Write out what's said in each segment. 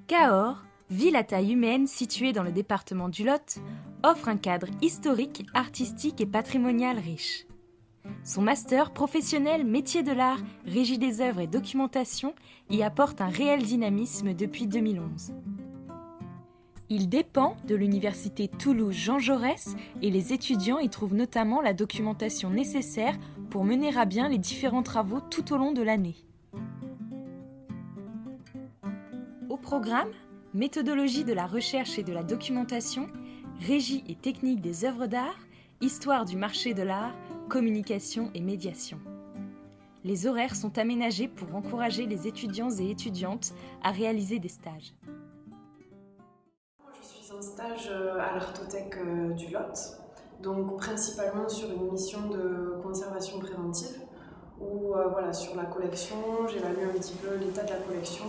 Cahors, ville à taille humaine située dans le département du Lot, offre un cadre historique, artistique et patrimonial riche. Son master professionnel métier de l'art, régie des œuvres et documentation y apporte un réel dynamisme depuis 2011. Il dépend de l'université Toulouse Jean Jaurès et les étudiants y trouvent notamment la documentation nécessaire pour mener à bien les différents travaux tout au long de l'année. Au programme, méthodologie de la recherche et de la documentation, régie et technique des œuvres d'art, histoire du marché de l'art, communication et médiation. Les horaires sont aménagés pour encourager les étudiants et étudiantes à réaliser des stages. Je suis en stage à l'Artothèque du Lot, donc principalement sur une mission de conservation préventive où sur la collection, j'évalue un petit peu l'état de la collection.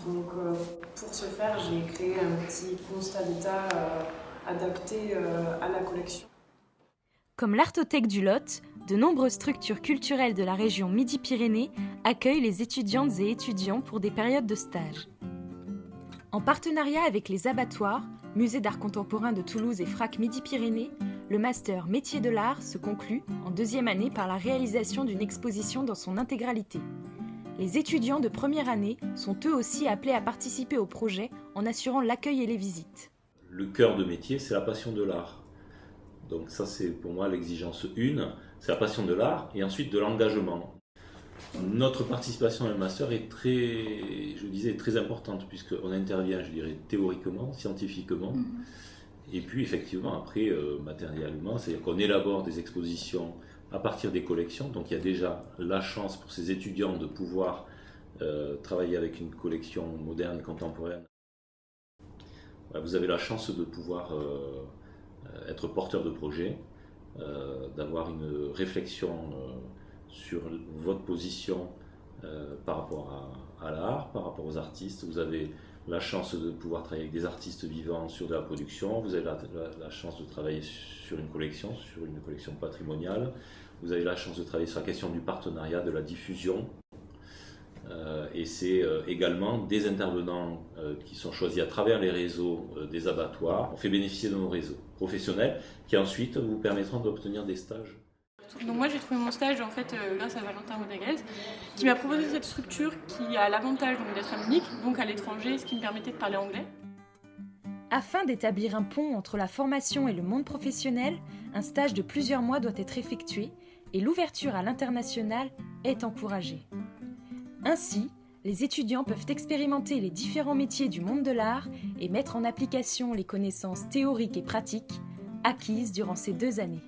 Pour ce faire, j'ai créé un petit constat d'état adapté à la collection. Comme l'Artothèque du Lot, de nombreuses structures culturelles de la région Midi-Pyrénées accueillent les étudiantes et étudiants pour des périodes de stage. En partenariat avec les abattoirs, Musée d'art contemporain de Toulouse et FRAC Midi-Pyrénées, le master Métier de l'art se conclut en deuxième année par la réalisation d'une exposition dans son intégralité. Les étudiants de première année sont eux aussi appelés à participer au projet en assurant l'accueil et les visites. Le cœur de métier, c'est la passion de l'art. Donc ça, c'est pour moi l'exigence 1, c'est la passion de l'art et ensuite de l'engagement. Notre participation dans le master est très importante puisqu'on intervient, théoriquement, scientifiquement. Et puis effectivement, après, matériellement, c'est-à-dire qu'on élabore des expositions à partir des collections. Donc il y a déjà la chance pour ces étudiants de pouvoir travailler avec une collection moderne et contemporaine. Vous avez la chance de pouvoir être porteur de projet, d'avoir une réflexion sur votre position par rapport à l'art, par rapport aux artistes. Vous avez la chance de pouvoir travailler avec des artistes vivants sur de la production, vous avez la chance de travailler sur une collection patrimoniale, vous avez la chance de travailler sur la question du partenariat, de la diffusion, et c'est également des intervenants qui sont choisis à travers les réseaux des abattoirs. On fait bénéficier de nos réseaux professionnels qui ensuite vous permettront d'obtenir des stages. Donc moi j'ai trouvé mon stage grâce à Valentin Rodriguez qui m'a proposé cette structure qui a l'avantage d'être à Munich, donc à l'étranger, ce qui me permettait de parler anglais. Afin d'établir un pont entre la formation et le monde professionnel, un stage de plusieurs mois doit être effectué et l'ouverture à l'international est encouragée. Ainsi, les étudiants peuvent expérimenter les différents métiers du monde de l'art et mettre en application les connaissances théoriques et pratiques acquises durant ces 2 années.